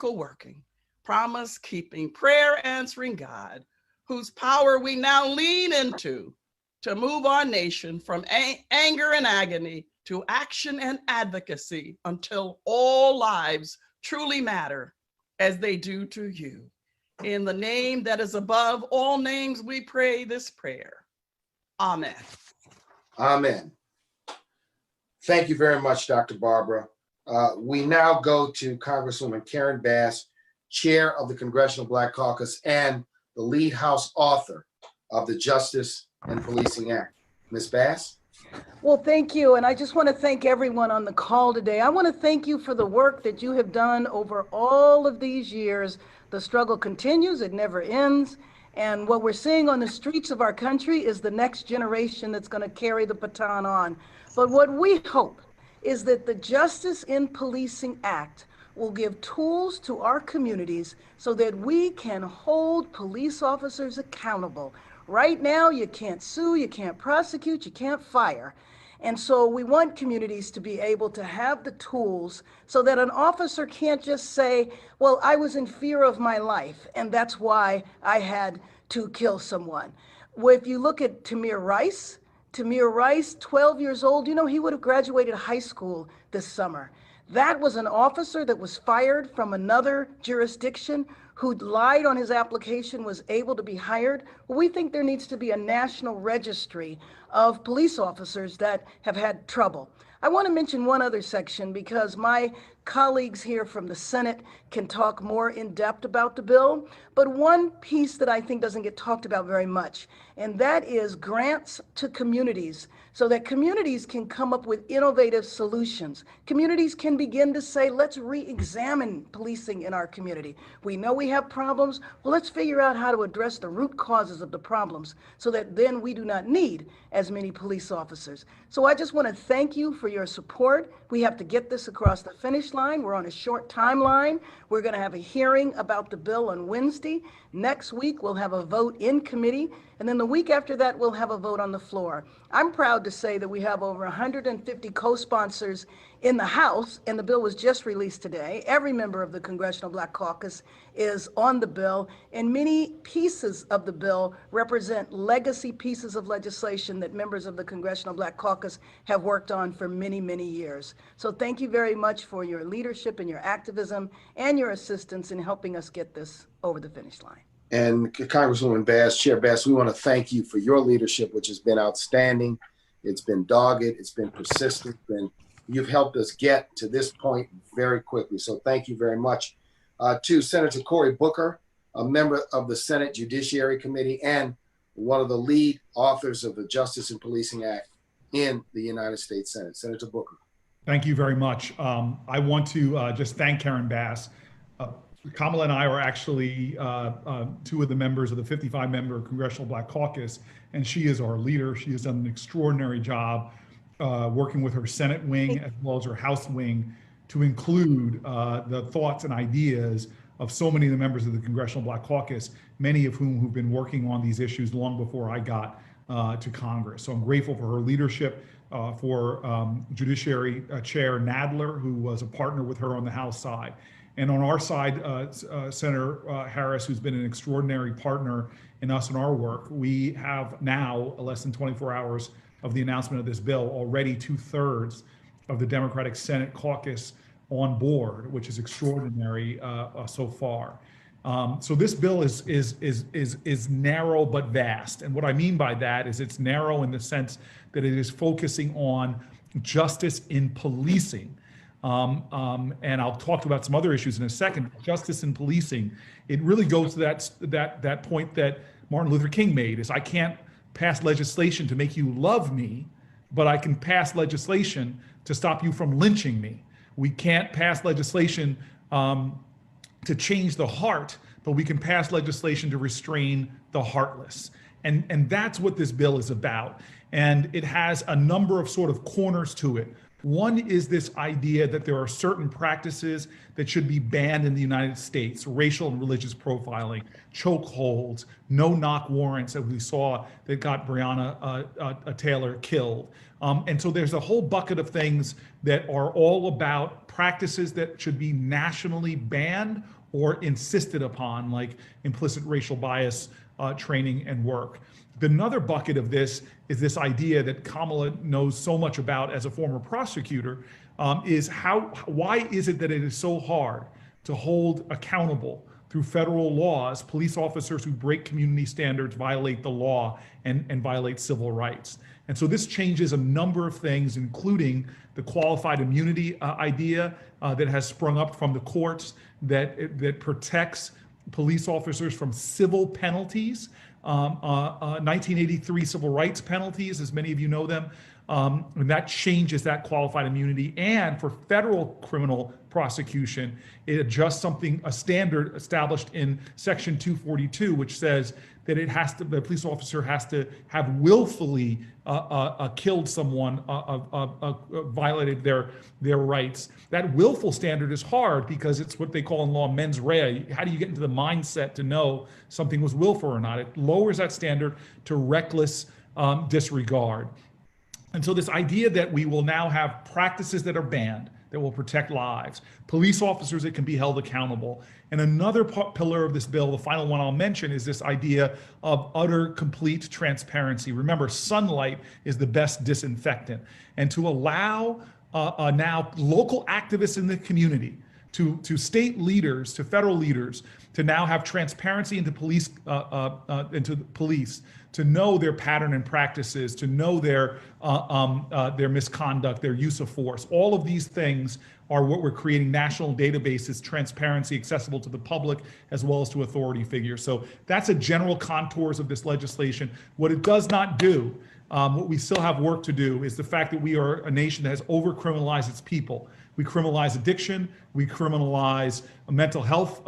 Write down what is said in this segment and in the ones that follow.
Working, promise keeping, prayer answering God, whose power we now lean into to move our nation from anger and agony to action and advocacy until all lives truly matter as they do to you. In the name that is above all names, we pray this prayer. Amen. Amen. Thank you very much, Dr. Barbara. We now go to Congresswoman Karen Bass, Chair of the Congressional Black Caucus and the lead House author of the Justice and Policing Act. Ms. Bass? Well, thank you. And I just want to thank everyone on the call today. I want to thank you for the work that you have done over all of these years. The struggle continues, it never ends. And what we're seeing on the streets of our country is the next generation that's going to carry the baton on. But what we hope is that the Justice in Policing Act will give tools to our communities so that we can hold police officers accountable. Right now, you can't sue, you can't prosecute, you can't fire. And so we want communities to be able to have the tools so that an officer can't just say, well, I was in fear of my life, and that's why I had to kill someone. Well, if you look at Tamir Rice, 12 years old, you know, he would have graduated high school this summer. That was an officer that was fired from another jurisdiction who lied on his application, was able to be hired. Well, we think there needs to be a national registry of police officers that have had trouble. I want to mention one other section because my colleagues here from the Senate can talk more in depth about the bill, but one piece that I think doesn't get talked about very much, and that is grants to communities so that communities can come up with innovative solutions. Communities can begin to say, let's re-examine policing in our community. We know we have problems, well, let's figure out how to address the root causes of the problems so that then we do not need as many police officers. So I just want to thank you for your support. We have to get this across the finish line. We're on a short timeline. We're going to have a hearing about the bill on Wednesday. Next week, we'll have a vote in committee. And then the week after that, we'll have a vote on the floor. I'm proud to say that we have over 150 co-sponsors in the House, and the bill was just released today. Every member of the Congressional Black Caucus is on the bill, and many pieces of the bill represent legacy pieces of legislation that members of the Congressional Black Caucus have worked on for many, many years. So thank you very much for your leadership and your activism and your assistance in helping us get this over the finish line. And Congresswoman Bass, Chair Bass, we want to thank you for your leadership, which has been outstanding. It's been dogged, it's been persistent, and you've helped us get to this point very quickly. So thank you very much. To Senator Cory Booker, a member of the Senate Judiciary Committee and one of the lead authors of the Justice and Policing Act in the United States Senate. Senator Booker. Thank you very much. I want to just thank Karen Bass. Kamala and I are actually two of the members of the 55-member Congressional Black Caucus, and she is our leader. She has done an extraordinary job working with her Senate wing as well as her House wing to include the thoughts and ideas of so many of the members of the Congressional Black Caucus, many of whom have been working on these issues long before I got to Congress. So I'm grateful for her leadership, for Judiciary Chair Nadler, who was a partner with her on the House side. And on our side, Senator Harris, who's been an extraordinary partner in us and our work. We have now, less than 24 hours of the announcement of this bill, already 2/3 of the Democratic Senate caucus on board, which is extraordinary so far. So this bill is narrow but vast. And what I mean by that is it's narrow in the sense that it is focusing on justice in policing. And I'll talk about some other issues in a second. Justice in policing, it really goes to that point that Martin Luther King made, is I can't pass legislation to make you love me, but I can pass legislation to stop you from lynching me. We can't pass legislation to change the heart, but we can pass legislation to restrain the heartless. And that's what this bill is about. And it has a number of sort of corners to it. One is this idea that there are certain practices that should be banned in the United States: racial and religious profiling, chokeholds, no-knock warrants that we saw that got Breonna Taylor killed. And so there's a whole bucket of things that are all about practices that should be nationally banned or insisted upon, like implicit racial bias training and work. Another bucket of this is this idea that Kamala knows so much about as a former prosecutor, is why is it that it is so hard to hold accountable through federal laws police officers who break community standards, violate the law, and violate civil rights? And so this changes a number of things, including the qualified immunity idea that has sprung up from the courts that protects police officers from civil penalties. 1983 civil rights penalties, as many of you know them, and that changes that qualified immunity. And for federal criminal prosecution, it adjusts a standard established in Section 242, which says that the police officer has to have willfully killed someone, violated their rights. That willful standard is hard because it's what they call in law mens rea. How do you get into the mindset to know something was willful or not? It lowers that standard to reckless disregard. And so this idea that we will now have practices that are banned, that will protect lives, police officers that can be held accountable. And another pillar of this bill, the final one I'll mention, is this idea of utter, complete transparency. Remember, sunlight is the best disinfectant. And to allow now local activists in the community, to state leaders, to federal leaders, to now have transparency into police, to know their pattern and practices, to know their misconduct, their use of force. All of these things are what we're creating national databases, transparency accessible to the public as well as to authority figures. So that's a general contours of this legislation. What it does not do, what we still have work to do, is the fact that we are a nation that has over-criminalized its people. We criminalize addiction, we criminalize mental health,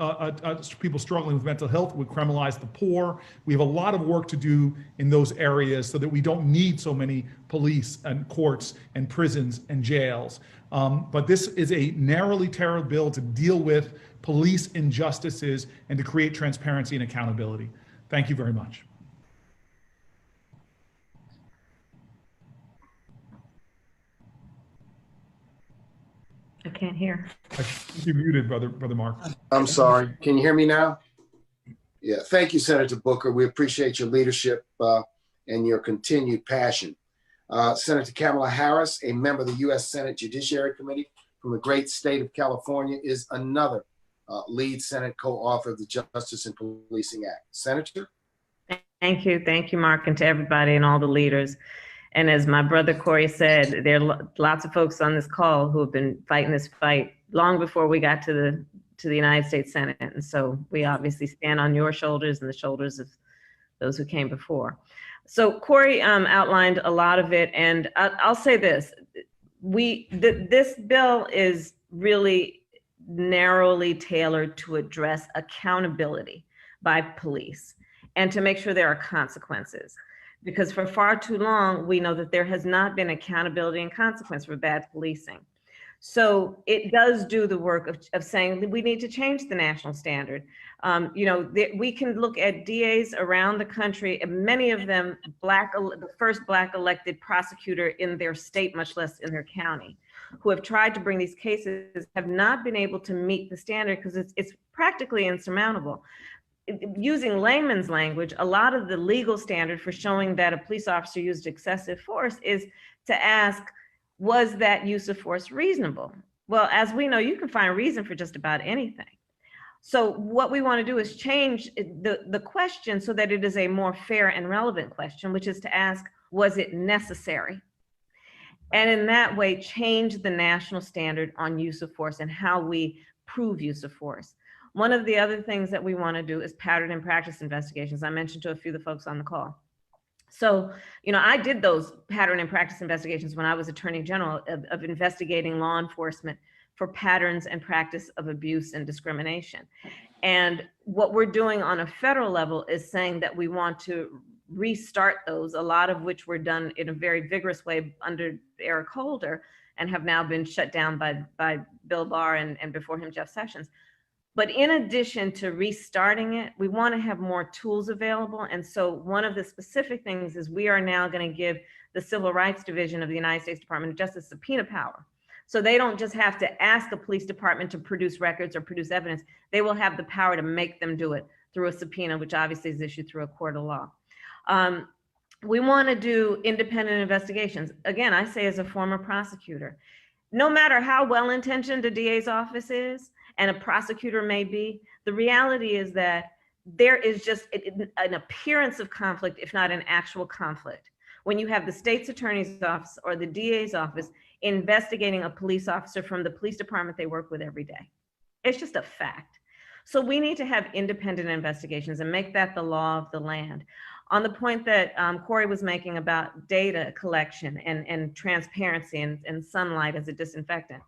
people struggling with mental health, we criminalize the poor. We have a lot of work to do in those areas so that we don't need so many police and courts and prisons and jails. But this is a narrowly tailored bill to deal with police injustices and to create transparency and accountability. Thank you very much. I can't hear. You're muted, brother Mark. I'm sorry. Can you hear me now? Yeah. Thank you, Senator Booker. We appreciate your leadership and your continued passion. Senator Kamala Harris, a member of the U.S. Senate Judiciary Committee from the great state of California, is another lead Senate co-author of the Justice and Policing Act. Senator? Thank you, Mark, and to everybody and all the leaders. And as my brother Cory said, there are lots of folks on this call who have been fighting this fight long before we got to the to the United States Senate. And so we obviously stand on your shoulders and the shoulders of those who came before. So Corey outlined a lot of it, and I'll say this: this bill is really narrowly tailored to address accountability by police and to make sure there are consequences. Because for far too long, we know that there has not been accountability and consequence for bad policing. So it does do the work of saying that we need to change the national standard. We can look at DAs around the country, and many of them the first Black elected prosecutor in their state, much less in their county, who have tried to bring these cases, have not been able to meet the standard because it's practically insurmountable. Using layman's language, a lot of the legal standard for showing that a police officer used excessive force is to ask, was that use of force reasonable? Well, as we know, you can find reason for just about anything. So what we want to do is change the question so that it is a more fair and relevant question, which is to ask, was it necessary? And in that way, change the national standard on use of force and how we prove use of force. One of the other things that we want to do is pattern and practice investigations. I mentioned to a few of the folks on the call. So, I did those pattern and practice investigations when I was Attorney General of investigating law enforcement for patterns and practice of abuse and discrimination. And what we're doing on a federal level is saying that we want to restart those, a lot of which were done in a very vigorous way under Eric Holder and have now been shut down by Bill Barr and before him, Jeff Sessions. But in addition to restarting it, we want to have more tools available. And so one of the specific things is we are now going to give the Civil Rights Division of the United States Department of Justice subpoena power. So they don't just have to ask a police department to produce records or produce evidence. They will have the power to make them do it through a subpoena, which obviously is issued through a court of law. We want to do independent investigations. Again, I say as a former prosecutor, no matter how well-intentioned a DA's office is, and a prosecutor may be, the reality is that there is just an appearance of conflict, if not an actual conflict, when you have the state's attorney's office or the DA's office investigating a police officer from the police department they work with every day. It's just a fact. So we need to have independent investigations and make that the law of the land. On the point that Corey was making about data collection and transparency and sunlight as a disinfectant.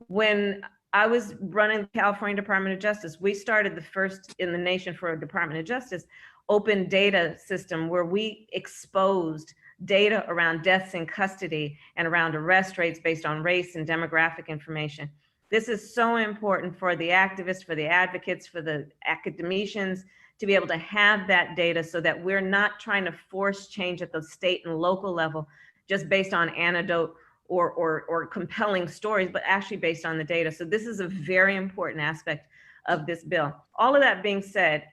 When I was running the California Department of Justice, we started the first in the nation for a Department of Justice open data system where we exposed data around deaths in custody and around arrest rates based on race and demographic information. This is so important for the activists, for the advocates, for the academicians to be able to have that data so that we're not trying to force change at the state and local level just based on anecdote or compelling stories, but actually based on the data. So this is a very important aspect of this bill. All of that being said,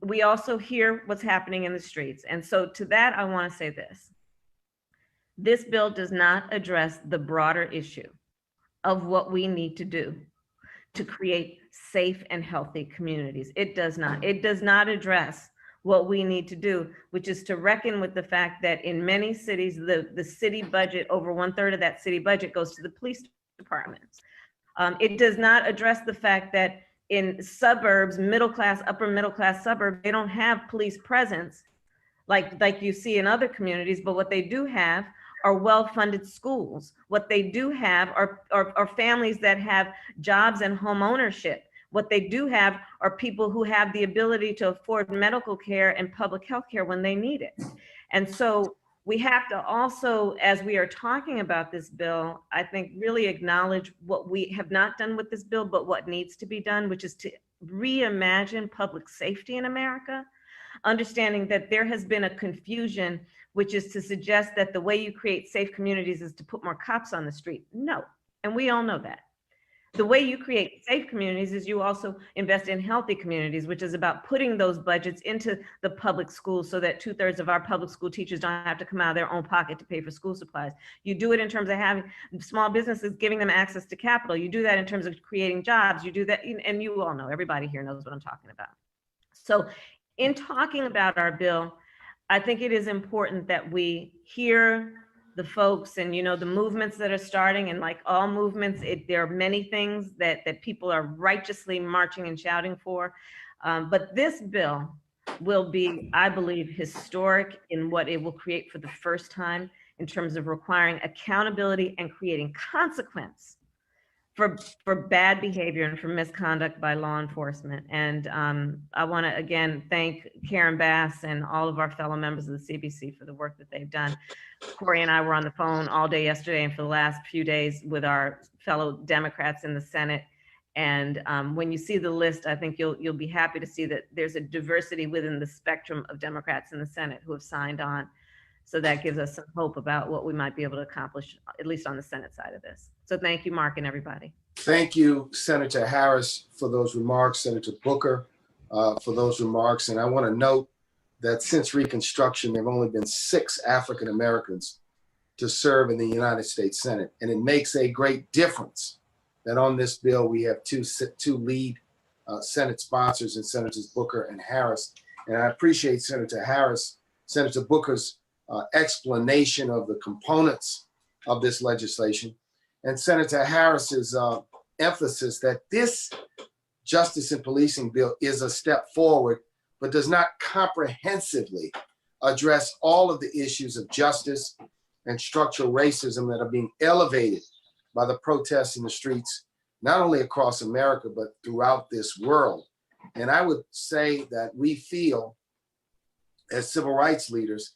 we also hear what's happening in the streets. And so to that, I want to say this. This bill does not address the broader issue of what we need to do to create safe and healthy communities. It does not. It does not address what we need to do, which is to reckon with the fact that in many cities, the city budget, over 1/3 of that city budget goes to the police departments. It does not address the fact that in suburbs, middle class, upper middle class suburbs, they don't have police presence like you see in other communities, but what they do have are well-funded schools. What they do have are families that have jobs and home ownership. What they do have are people who have the ability to afford medical care and public health care when they need it. And so we have to also, as we are talking about this bill, I think really acknowledge what we have not done with this bill, but what needs to be done, which is to reimagine public safety in America, understanding that there has been a confusion, which is to suggest that the way you create safe communities is to put more cops on the street. No, and we all know that. The way you create safe communities is you also invest in healthy communities, which is about putting those budgets into the public schools so that 2/3 of our public school teachers don't have to come out of their own pocket to pay for school supplies. You do it in terms of having small businesses, giving them access to capital. You do that in terms of creating jobs. You do that, and you all know, everybody here knows what I'm talking about. So in talking about our bill, I think it is important that we hear the folks and, you know, the movements that are starting, and like all movements, there are many things that people are righteously marching and shouting for. But this bill will be, I believe, historic in what it will create for the first time in terms of requiring accountability and creating consequence for bad behavior and for misconduct by law enforcement. And I want to again thank Karen Bass and all of our fellow members of the CBC for the work that they've done. Corey and I were on the phone all day yesterday and for the last few days with our fellow Democrats in the Senate. And when you see the list, I think you'll be happy to see that there's a diversity within the spectrum of Democrats in the Senate who have signed on. So that gives us some hope about what we might be able to accomplish, at least on the Senate side of this. So thank you, Mark, and everybody. Thank you, Senator Harris, for those remarks, Senator Booker, for those remarks. And I want to note that since Reconstruction, there have only been 6 African Americans to serve in the United States Senate. And it makes a great difference that on this bill, we have two lead Senate sponsors in Senators Booker and Harris. And I appreciate Senator Booker's explanation of the components of this legislation, and Senator Harris's emphasis that this justice and policing bill is a step forward, but does not comprehensively address all of the issues of justice and structural racism that are being elevated by the protests in the streets, not only across America, but throughout this world. And I would say that we feel, as civil rights leaders,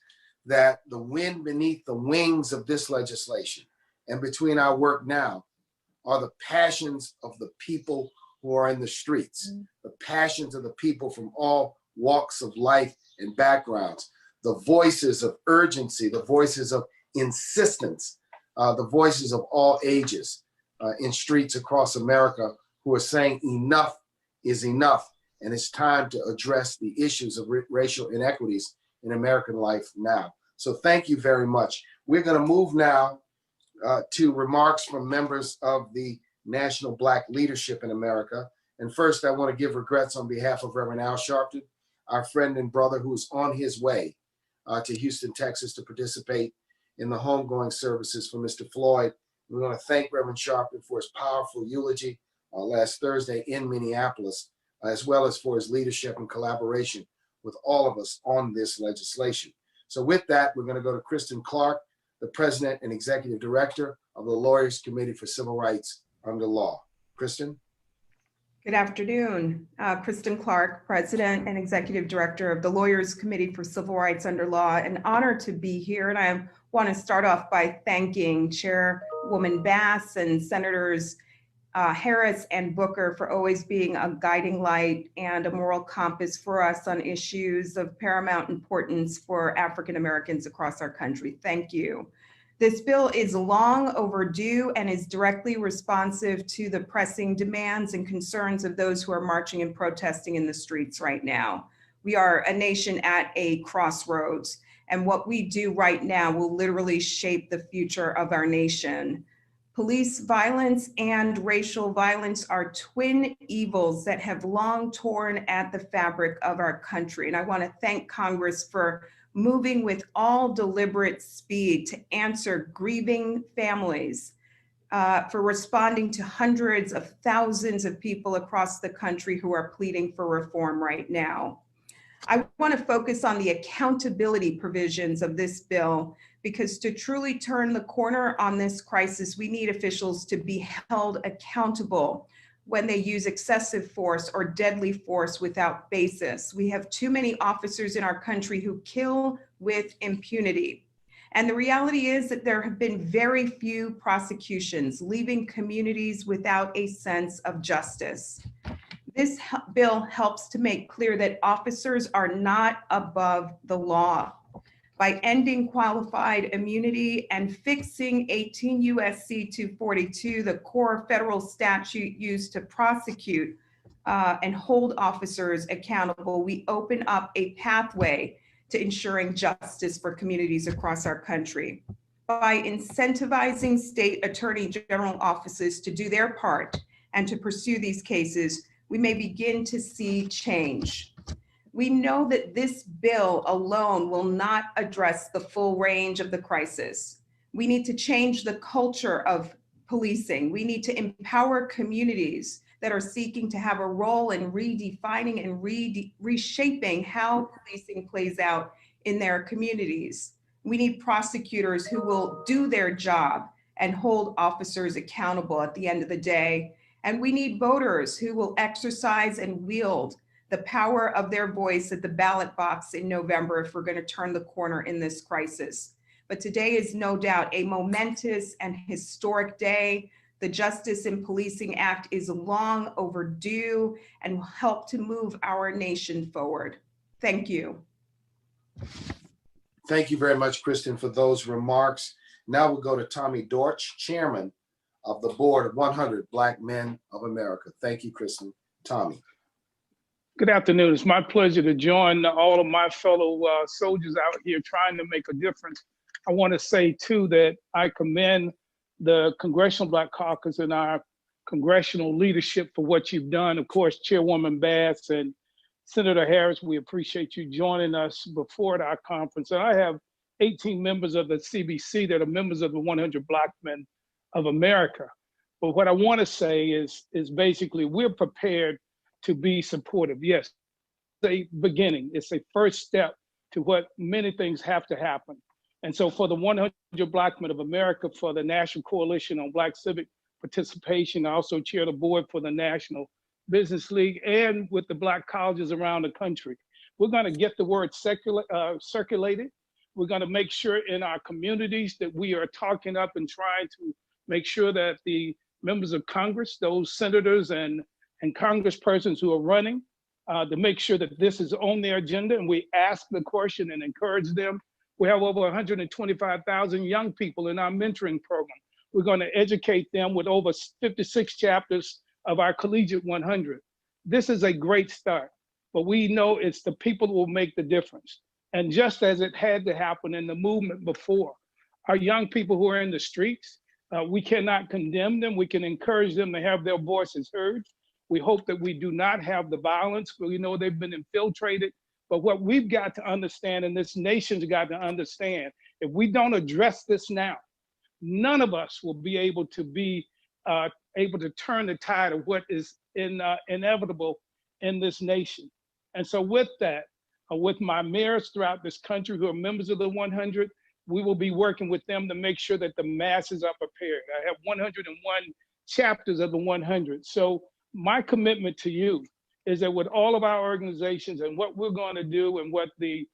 that the wind beneath the wings of this legislation and between our work now are the passions of the people who are in the streets, the passions of the people from all walks of life and backgrounds, the voices of urgency, the voices of insistence, the voices of all ages in streets across America who are saying enough is enough, and it's time to address the issues of racial inequities in American life now. So thank you very much. We're going to move now to remarks from members of the National Black Leadership in America. And first, I want to give regrets on behalf of Reverend Al Sharpton, our friend and brother who is on his way to Houston, Texas to participate in the homegoing services for Mr. Floyd. We want to thank Reverend Sharpton for his powerful eulogy last Thursday in Minneapolis, as well as for his leadership and collaboration with all of us on this legislation. So with that, we're going to go to Kristen Clarke, the President and Executive Director of the Lawyers Committee for Civil Rights Under Law. Kristen? Good afternoon. Kristen Clarke, President and Executive Director of the Lawyers Committee for Civil Rights Under Law. An honor to be here, and I want to start off by thanking Chairwoman Bass and Senators Harris and Booker for always being a guiding light and a moral compass for us on issues of paramount importance for African Americans across our country. Thank you. This bill is long overdue and is directly responsive to the pressing demands and concerns of those who are marching and protesting in the streets right now. We are a nation at a crossroads, and what we do right now will literally shape the future of our nation. Police violence and racial violence are twin evils that have long torn at the fabric of our country. And I want to thank Congress for moving with all deliberate speed to answer grieving families, for responding to hundreds of thousands of people across the country who are pleading for reform right now. I want to focus on the accountability provisions of this bill, because to truly turn the corner on this crisis, we need officials to be held accountable when they use excessive force or deadly force without basis. We have too many officers in our country who kill with impunity. And the reality is that there have been very few prosecutions, leaving communities without a sense of justice. This bill helps to make clear that officers are not above the law. By ending qualified immunity and fixing 18 U.S.C. 242, the core federal statute used to prosecute and hold officers accountable, we open up a pathway to ensuring justice for communities across our country. By incentivizing state attorney general offices to do their part and to pursue these cases, we may begin to see change. We know that this bill alone will not address the full range of the crisis. We need to change the culture of policing. We need to empower communities that are seeking to have a role in redefining and reshaping how policing plays out in their communities. We need prosecutors who will do their job and hold officers accountable at the end of the day. And we need voters who will exercise and wield the power of their voice at the ballot box in November if we're going to turn the corner in this crisis. But today is no doubt a momentous and historic day. The Justice in Policing Act is long overdue and will help to move our nation forward. Thank you. Thank you very much, Kristen, for those remarks. Now we'll go to Tommy Dortch, Chairman of the Board of 100 Black Men of America. Thank you, Kristen. Tommy. Good afternoon. It's my pleasure to join all of my fellow soldiers out here trying to make a difference. I want to say, too, that I commend the Congressional Black Caucus and our congressional leadership for what you've done. Of course, Chairwoman Bass and Senator Harris, we appreciate you joining us before our conference. And I have 18 members of the CBC that are members of the 100 Black Men of America. But what I want to say is basically we're prepared to be supportive. Yes, it's a beginning. It's a first step to what many things have to happen. And so for the 100 Black Men of America, for the National Coalition on Black Civic Participation, I also chair the board for the National Business League and with the Black colleges around the country. We're going to get the word circulated. We're going to make sure in our communities that we are talking up and trying to make sure that the members of Congress, those senators and congresspersons who are running, to make sure that this is on their agenda, and we ask the question and encourage them. We have over 125,000 young people in our mentoring program. We're going to educate them with over 56 chapters of our Collegiate 100. This is a great start, but we know it's the people who will make the difference. And just as it had to happen in the movement before, our young people who are in the streets, we cannot condemn them. We can encourage them to have their voices heard. We hope that we do not have the violence, but we know they've been infiltrated. But what we've got to understand, and this nation's got to understand, if we don't address this now, none of us will be able to turn the tide of what is inevitable in this nation. And so with that, with my mayors throughout this country who are members of the 100, we will be working with them to make sure that the masses are prepared. I have 101 chapters of the 100. So my commitment to you is that with all of our organizations and what we're going to do and what the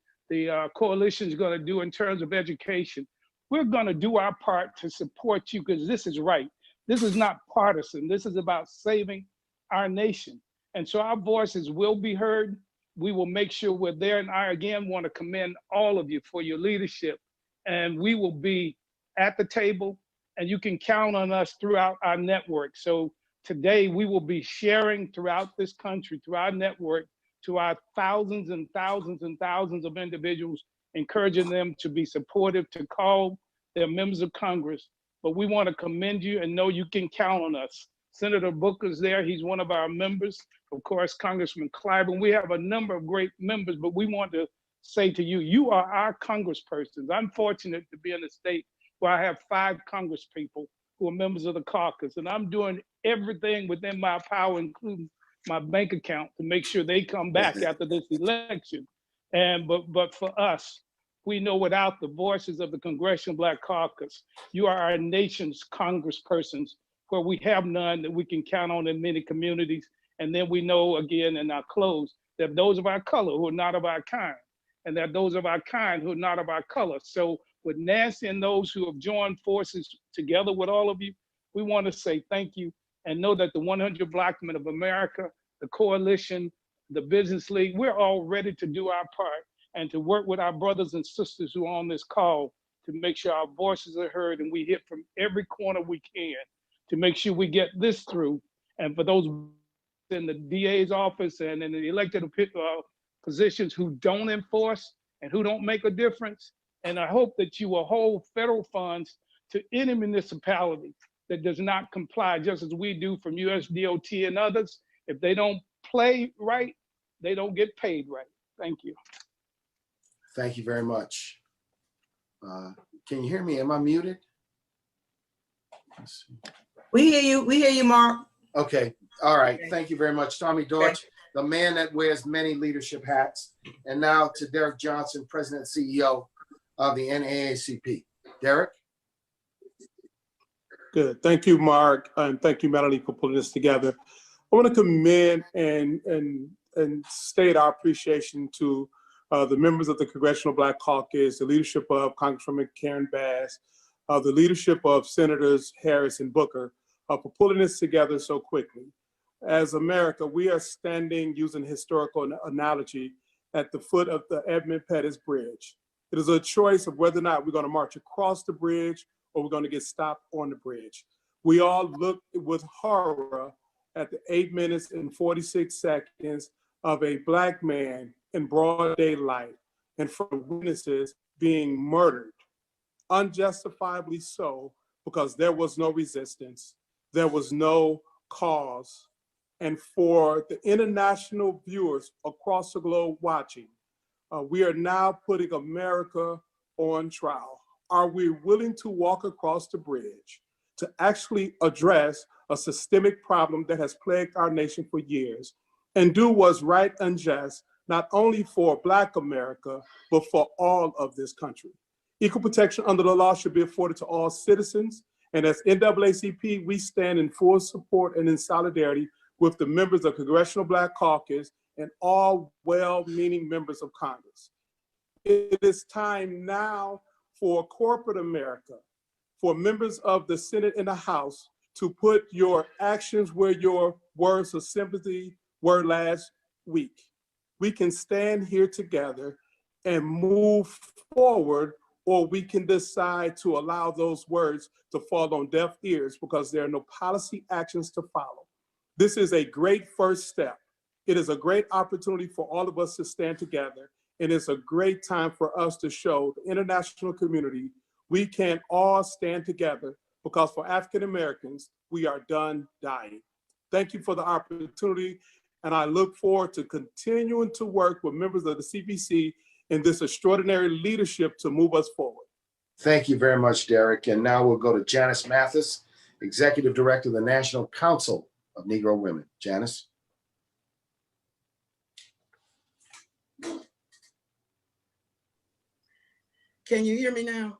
coalition is going to do in terms of education, we're going to do our part to support you because this is right. This is not partisan. This is about saving our nation. And so our voices will be heard. We will make sure we're there. And I, again, want to commend all of you for your leadership. And we will be at the table, and you can count on us throughout our network. So today we will be sharing throughout this country, through our network, to our thousands and thousands and thousands of individuals, encouraging them to be supportive, to call their members of Congress. But we want to commend you and know you can count on us. Senator Booker's there. He's one of our members. Of course, Congressman Clyburn. We have a number of great members, but we want to say to you, you are our congresspersons. I'm fortunate to be in a state where I have 5 congresspeople who are members of the caucus, and I'm doing everything within my power, including my bank account, to make sure they come back after this election. And but for us, we know without the voices of the Congressional Black Caucus, you are our nation's congresspersons, where we have none that we can count on in many communities. And then we know, again, in our close, that those of our color who are not of our kind, and that those of our kind who are not of our color. So with Nancy and those who have joined forces together with all of you, we want to say thank you and know that the 100 Black Men of America, the coalition, the Business League, we're all ready to do our part and to work with our brothers and sisters who are on this call to make sure our voices are heard and we hit from every corner we can to make sure we get this through. And for those in the DA's office and in the elected positions who don't enforce and who don't make a difference, and I hope that you will hold federal funds to any municipality that does not comply, just as we do from USDOT and others. If they don't play right, they don't get paid right. Thank you. Thank you very much. Can you hear me? Am I muted? We hear you, Mark. Okay, all right. Thank you very much, Tommy Dortch, the man that wears many leadership hats. And now to Derek Johnson, President and CEO of the NAACP. Derek? Good. Thank you, Mark, and thank you, Melanie, for putting this together. I want to commend and state our appreciation to the members of the Congressional Black Caucus, the leadership of Congresswoman Karen Bass, the leadership of Senators Harris and Booker for pulling this together so quickly. As America, we are standing, using historical analogy, at the foot of the Edmund Pettus Bridge. It is a choice of whether or not we're going to march across the bridge or we're going to get stopped on the bridge. We all look with horror at the 8 minutes and 46 seconds of a Black man in broad daylight in front of witnesses being murdered, unjustifiably so, because there was no resistance, there was no cause. And for the international viewers across the globe watching, we are now putting America on trial. Are we willing to walk across the bridge to actually address a systemic problem that has plagued our nation for years and do what's right and just, not only for Black America, but for all of this country? Equal protection under the law should be afforded to all citizens. And as NAACP, we stand in full support and in solidarity with the members of Congressional Black Caucus and all well-meaning members of Congress. It is time now for corporate America, for members of the Senate and the House to put your actions where your words of sympathy were last week. We can stand here together and move forward, or we can decide to allow those words to fall on deaf ears because there are no policy actions to follow. This is a great first step. It is a great opportunity for all of us to stand together. And it's a great time for us to show the international community we can all stand together, because for African Americans, we are done dying. Thank you for the opportunity. And I look forward to continuing to work with members of the CBC in this extraordinary leadership to move us forward. Thank you very much, Derek. And now we'll go to Janice Mathis, Executive Director of the National Council of Negro Women. Janice. Can you hear me now?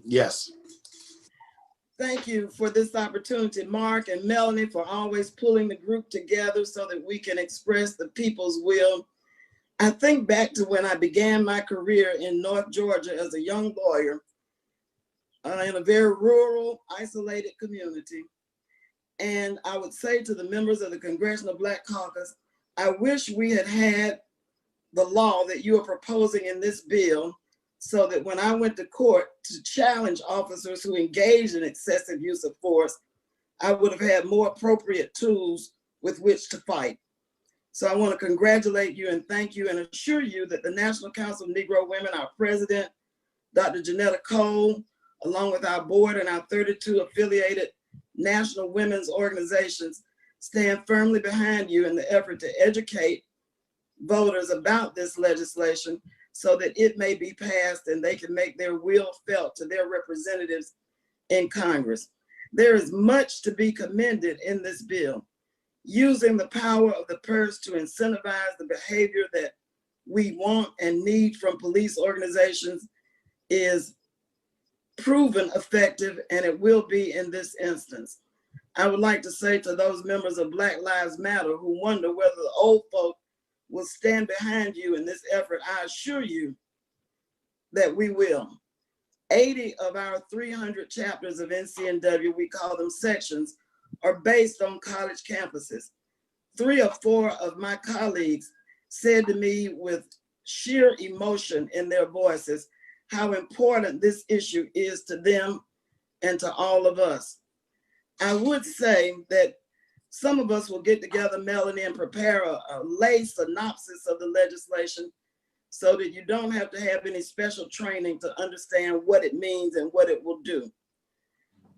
Yes. Thank you for this opportunity, Mark and Melanie, for always pulling the group together so that we can express the people's will. I think back to when I began my career in North Georgia as a young lawyer in a very rural, isolated community. And I would say to the members of the Congressional Black Caucus, I wish we had had the law that you are proposing in this bill, so that when I went to court to challenge officers who engaged in excessive use of force, I would have had more appropriate tools with which to fight. So I want to congratulate you and thank you and assure you that the National Council of Negro Women, our president, Dr. Janetta Cole, along with our board and our 32 affiliated national women's organizations, stand firmly behind you in the effort to educate voters about this legislation so that it may be passed and they can make their will felt to their representatives in Congress. There is much to be commended in this bill. Using the power of the purse to incentivize the behavior that we want and need from police organizations is proven effective, and it will be in this instance. I would like to say to those members of Black Lives Matter who wonder whether the old folk will stand behind you in this effort, I assure you that we will. 80 of our 300 chapters of NCNW, we call them sections, are based on college campuses. 3 or 4 of my colleagues said to me with sheer emotion in their voices how important this issue is to them and to all of us. I would say that some of us will get together, Melanie, and prepare a lay synopsis of the legislation so that you don't have to have any special training to understand what it means and what it will do.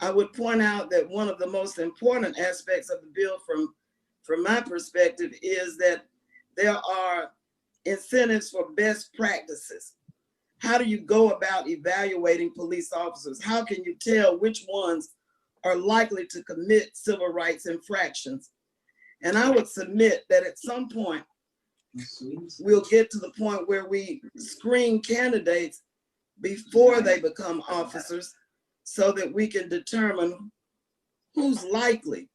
I would point out that one of the most important aspects of the bill from my perspective is that there are incentives for best practices. How do you go about evaluating police officers? How can you tell which ones are likely to commit civil rights infractions. And I would submit that at some point, we'll get to the point where we screen candidates before they become officers so that we can determine who's likely.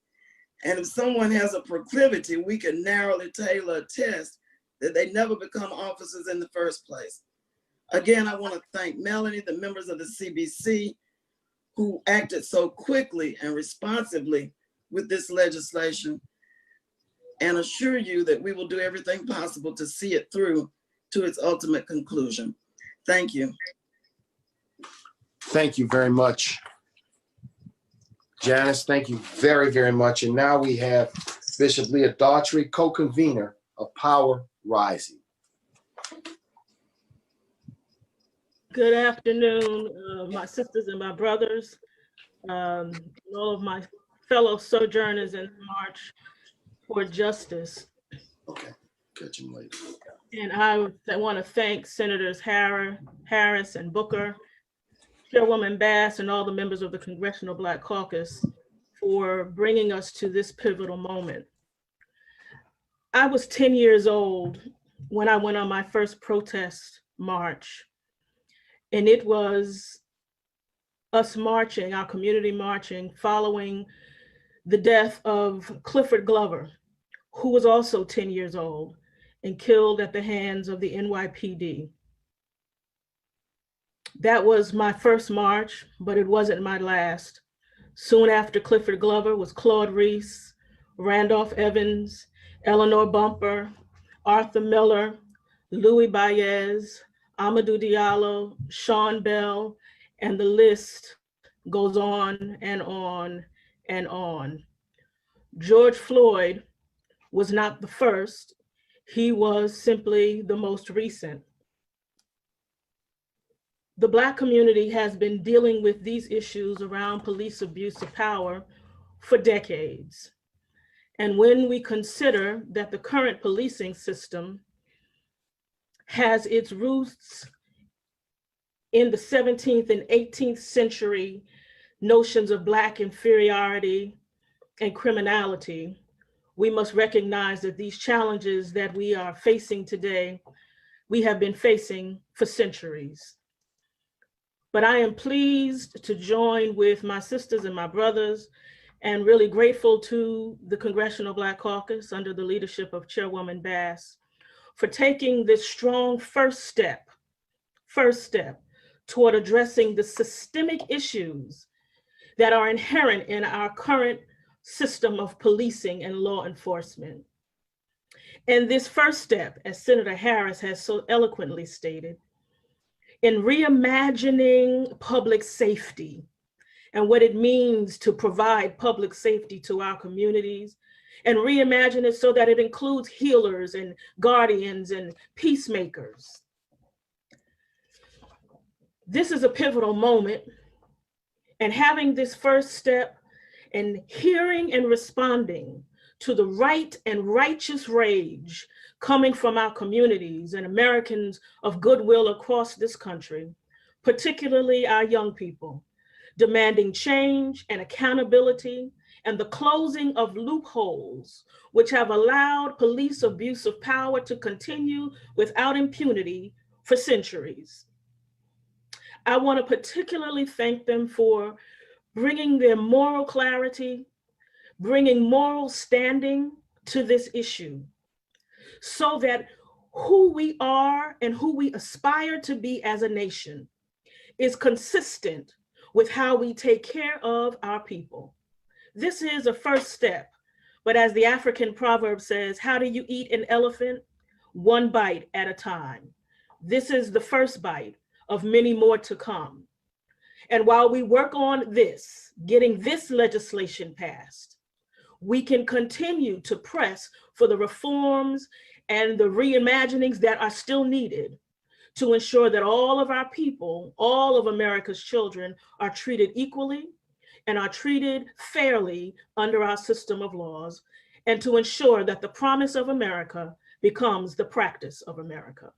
And if someone has a proclivity, we can narrowly tailor a test that they never become officers in the first place. Again, I want to thank Melanie, the members of the CBC, who acted so quickly and responsively with this legislation, and assure you that we will do everything possible to see it through to its ultimate conclusion. Thank you. Thank you very much. Janice, thank you very, very much. And now we have Bishop Leah Daughtry, co-convener of Power Rising. Good afternoon, my sisters and my brothers, and all of my fellow sojourners in the March for Justice. Okay, catch him later. And I want to thank Senators Harris and Booker, Chairwoman Bass, and all the members of the Congressional Black Caucus for bringing us to this pivotal moment. I was 10 years old when I went on my first protest march. And it was us marching, our community marching, following the death of Clifford Glover, who was also 10 years old and killed at the hands of the NYPD. That was my first march, but it wasn't my last. Soon after Clifford Glover was Claude Reese, Randolph Evans, Eleanor Bumper, Arthur Miller, Louis Baez, Amadou Diallo, Sean Bell, and the list goes on and on and on. George Floyd was not the first, he was simply the most recent. The Black community has been dealing with these issues around police abuse of power for decades. And when we consider that the current policing system has its roots in the 17th and 18th century notions of Black inferiority and criminality, we must recognize that these challenges that we are facing today, we have been facing for centuries. But I am pleased to join with my sisters and my brothers, and really grateful to the Congressional Black Caucus under the leadership of Chairwoman Bass for taking this strong first step toward addressing the systemic issues that are inherent in our current system of policing and law enforcement. And this first step, as Senator Harris has so eloquently stated, in reimagining public safety and what it means to provide public safety to our communities, and reimagine it so that it includes healers and guardians and peacemakers. This is a pivotal moment, and having this first step and hearing and responding to the right and righteous rage coming from our communities and Americans of goodwill across this country, particularly our young people, demanding change and accountability and the closing of loopholes which have allowed police abuse of power to continue without impunity for centuries. I want to particularly thank them for bringing their moral clarity, bringing moral standing to this issue, so that who we are and who we aspire to be as a nation is consistent with how we take care of our people. This is a first step, but as the African proverb says, how do you eat an elephant? One bite at a time. This is the first bite of many more to come. And while we work on this, getting this legislation passed, we can continue to press for the reforms and the reimaginings that are still needed to ensure that all of our people, all of America's children are treated equally and are treated fairly under our system of laws, and to ensure that the promise of America becomes the practice of America.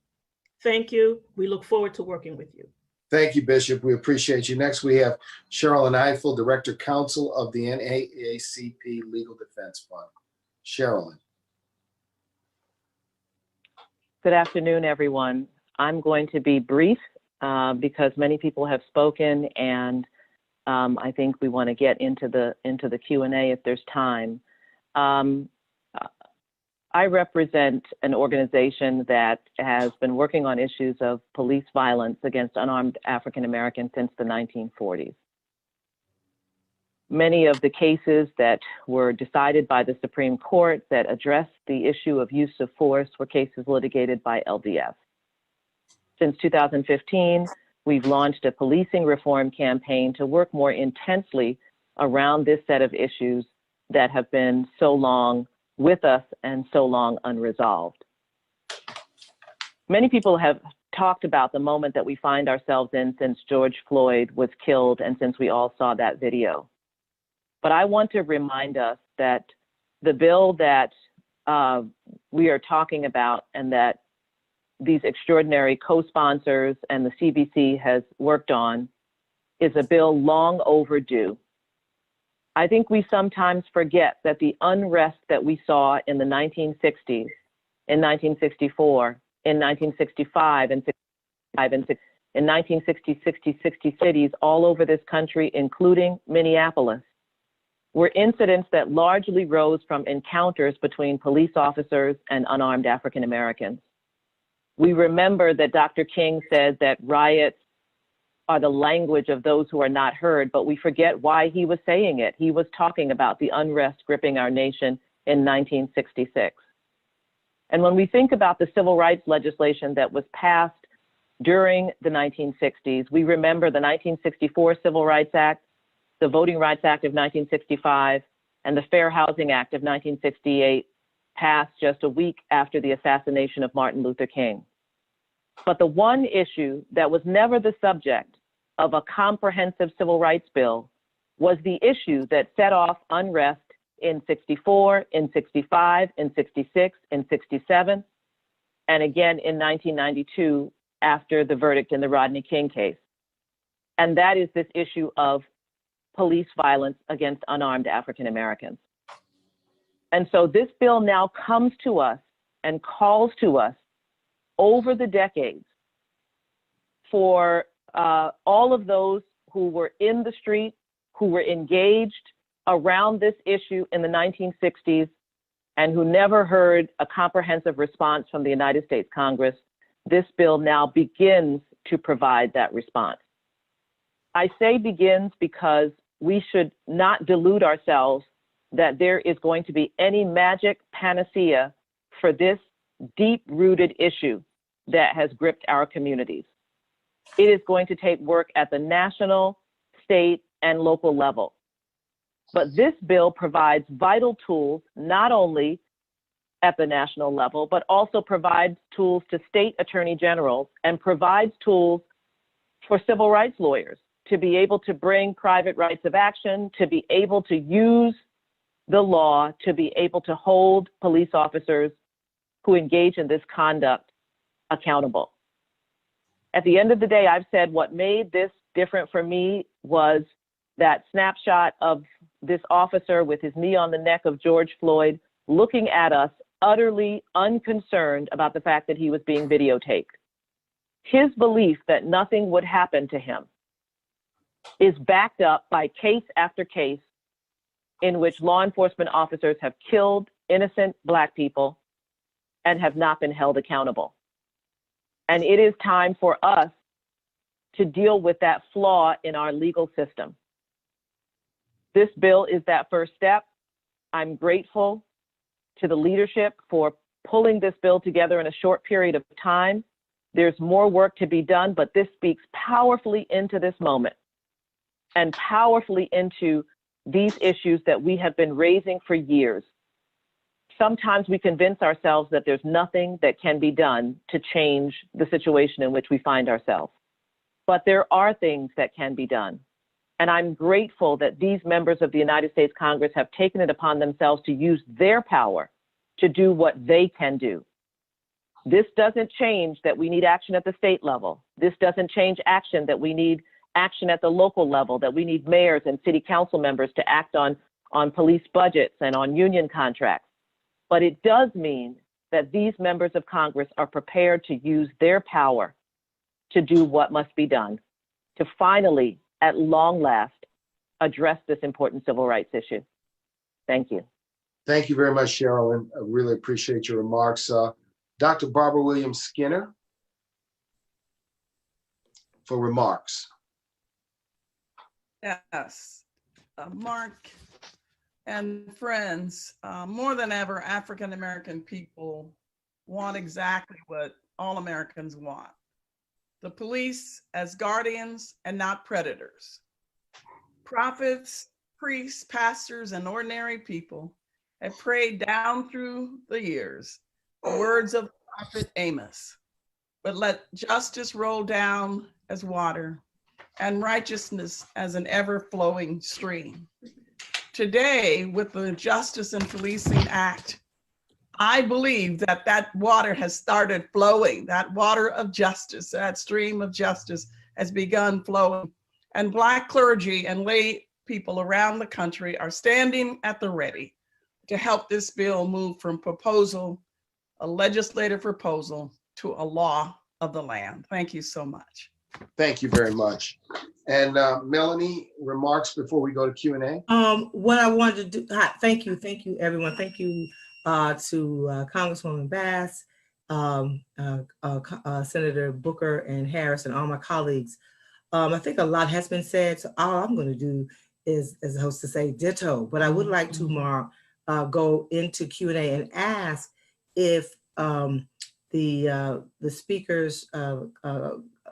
Thank you. We look forward to working with you. Thank you, Bishop. We appreciate you. Next, we have Sherilyn Eiffel, Director Counsel of the NAACP Legal Defense Fund. Sherilyn. Good afternoon, everyone. I'm going to be brief because many people have spoken, and I think we want to get into the Q&A if there's time. I represent an organization that has been working on issues of police violence against unarmed African Americans since the 1940s. Many of the cases that were decided by the Supreme Court that addressed the issue of use of force were cases litigated by LDF. Since 2015, we've launched a policing reform campaign to work more intensely around this set of issues that have been so long with us and so long unresolved. Many people have talked about the moment that we find ourselves in since George Floyd was killed and since we all saw that video. But I want to remind us that the bill that we are talking about and that these extraordinary co-sponsors and the CBC has worked on is a bill long overdue. I think we sometimes forget that the unrest that we saw in the 1960s, in 1964, in 1965, and in 1960, 60 cities all over this country, including Minneapolis, were incidents that largely rose from encounters between police officers and unarmed African Americans. We remember that Dr. King said that riots are the language of those who are not heard, but we forget why he was saying it. He was talking about the unrest gripping our nation in 1966. And when we think about the civil rights legislation that was passed during the 1960s, we remember the 1964 Civil Rights Act, the Voting Rights Act of 1965, and the Fair Housing Act of 1968, passed just a week after the assassination of Martin Luther King. But the one issue that was never the subject of a comprehensive civil rights bill was the issue that set off unrest in 64, in 65, in 66, in 67, and again in 1992 after the verdict in the Rodney King case. And that is this issue of police violence against unarmed African Americans. And so this bill now comes to us and calls to us over the decades for all of those who were in the street, who were engaged around this issue in the 1960s, and who never heard a comprehensive response from the United States Congress. This bill now begins to provide that response. I say begins because we should not delude ourselves that there is going to be any magic panacea for this deep-rooted issue that has gripped our communities. It is going to take work at the national, state, and local level. But this bill provides vital tools, not only at the national level, but also provides tools to state attorney generals and provides tools for civil rights lawyers to be able to bring private rights of action, to be able to use the law, to be able to hold police officers who engage in this conduct accountable. At the end of the day, I've said what made this different for me was that snapshot of this officer with his knee on the neck of George Floyd, looking at us utterly unconcerned about the fact that he was being videotaped. His belief that nothing would happen to him is backed up by case after case in which law enforcement officers have killed innocent Black people and have not been held accountable. And it is time for us to deal with that flaw in our legal system. This bill is that first step. I'm grateful to the leadership for pulling this bill together in a short period of time. There's more work to be done, but this speaks powerfully into this moment and powerfully into these issues that we have been raising for years. Sometimes we convince ourselves that there's nothing that can be done to change the situation in which we find ourselves. But there are things that can be done. And I'm grateful that these members of the United States Congress have taken it upon themselves to use their power to do what they can do. This doesn't change that we need action at the state level. This doesn't change action that we need action at the local level, that we need mayors and city council members to act on police budgets and on union contracts. But it does mean that these members of Congress are prepared to use their power to do what must be done, to finally, at long last, address this important civil rights issue. Thank you. Thank you very much, Cheryl, and I really appreciate your remarks. Dr. Barbara Williams Skinner for remarks. Yes, Mark and friends, more than ever, African-American people want exactly what all Americans want. The police as guardians and not predators. Prophets, priests, pastors, and ordinary people have prayed down through the years the words of Prophet Amos, but let justice roll down as water and righteousness as an ever-flowing stream. Today, with the Justice and Policing Act, I believe that that water has started flowing. That water of justice, that stream of justice has begun flowing. And Black clergy and lay people around the country are standing at the ready to help this bill move from proposal, a legislative proposal, to a law of the land. Thank you so much. Thank you very much. And Melanie, remarks before we go to Q&A? What I wanted to do, thank you everyone. Thank you to Congresswoman Bass, Senator Booker and Harris, and all my colleagues. I think a lot has been said, so all I'm going to do is, as a host, to say ditto. But I would like to, Mark, go into Q&A and ask if the speakers,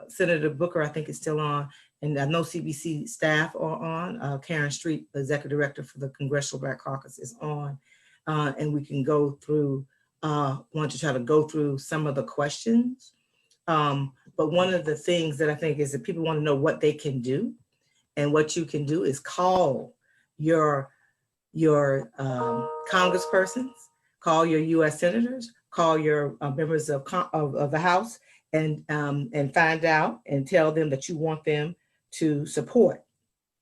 Senator Booker, I think is still on, and I know CBC staff are on. Karen Street, the Executive Director for the Congressional Black Caucus, is on. And we can go through, want to try to go through some of the questions. But one of the things that I think is that people want to know what they can do. And what you can do is call your congresspersons, call your US senators, call your members of the House, and find out and tell them that you want them to support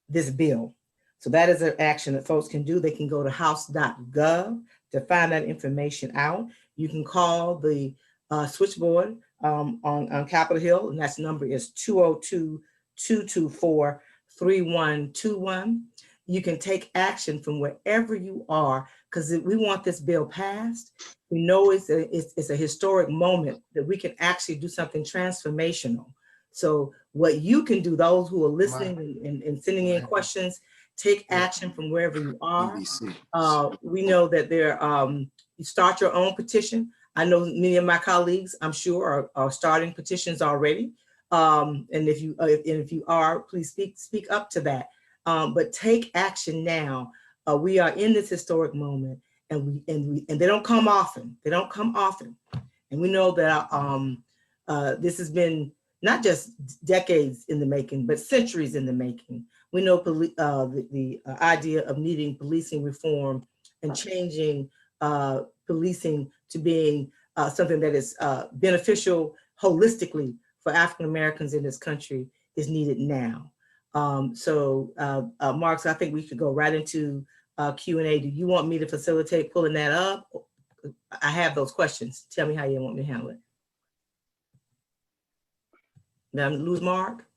this bill. So that is an action that folks can do. They can go to house.gov to find that information out. You can call the switchboard on Capitol Hill, and that number is 202-224-3121. You can take action from wherever you are, because we want this bill passed. We know it's a historic moment that we can actually do something transformational. So what you can do, those who are listening and sending in questions, take action from wherever you are. We know that you start your own petition. I know many of my colleagues, I'm sure, are starting petitions already. And if you are, please speak up to that. But take action now. We are in this historic moment, and they don't come often. They don't come often, and we know that this has been not just decades in the making, but centuries in the making. We know the idea of needing policing reform and changing policing to being something that is beneficial holistically for African Americans in this country is needed now. Mark, so I think we could go right into Q&A. Do you want me to facilitate pulling that up? I have those questions. Tell me how you want me to handle it. Did I lose Mark?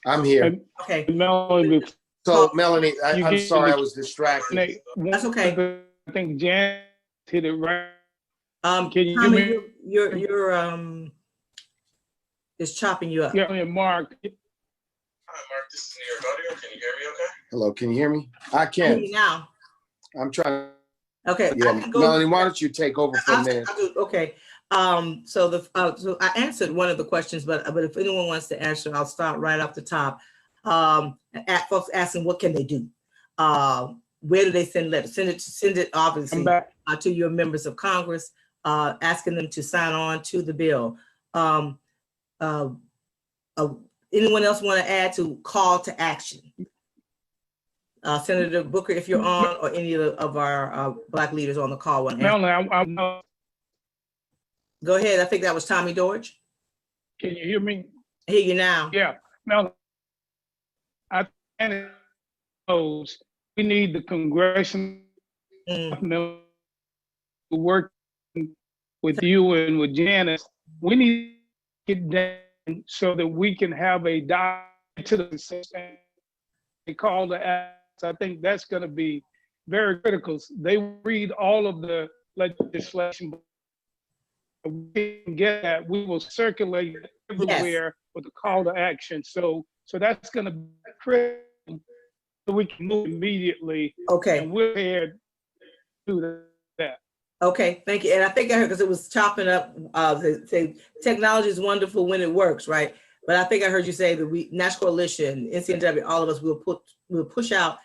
I'm here. Okay. Melanie, so Melanie, I'm sorry, I was distracted. That's okay. I think Jan hit it right. Can you Tommy, hear me? You're it's chopping you up. Yeah, Mark. Hi, Mark. This is New York Audio. Can you hear me okay? Hello, can you hear me? I can. I hear you now. I'm trying. Okay. Yeah, Melanie, why don't you take over from there? Okay. So I answered one of the questions, but if anyone wants to answer, I'll start right off the top. Folks asking, what can they do? Where do they send letters? Send it obviously to your members of Congress, asking them to sign on to the bill. Anyone else want to add to call to action? Senator Booker, if you're on, or any of our Black leaders on the call. Melanie, I'm Go ahead. I think that was Tommy George. can you hear me? I hear you now. Yeah, Melanie, I think we need the congressional work with you and with Janice. We need to get down so that we can have a dialogue to the system. They call the act. I think that's going to be very critical. They read all of the legislation. We can get that. We will circulate it everywhere with a call to action. So that's going to be critical. So we can move immediately. Okay. And we're prepared to do that. Okay, thank you. And I think I heard, because it was chopping up, say technology is wonderful when it works, right? But I think I heard you say that National Coalition, NCNW, all of us will push out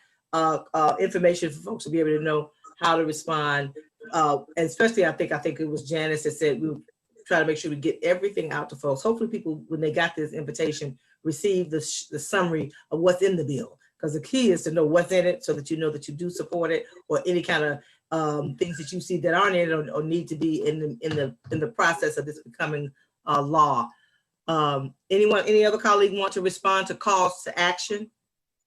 information for folks to be able to know how to respond. And especially, I think it was Janice that said we would try to make sure we get everything out to folks. Hopefully people, when they got this invitation, receive the summary of what's in the bill. Because the key is to know what's in it so that you know that you do support it, or any kind of things that you see that aren't in it or need to be in the process of this becoming law. Any other colleague want to respond to calls to action?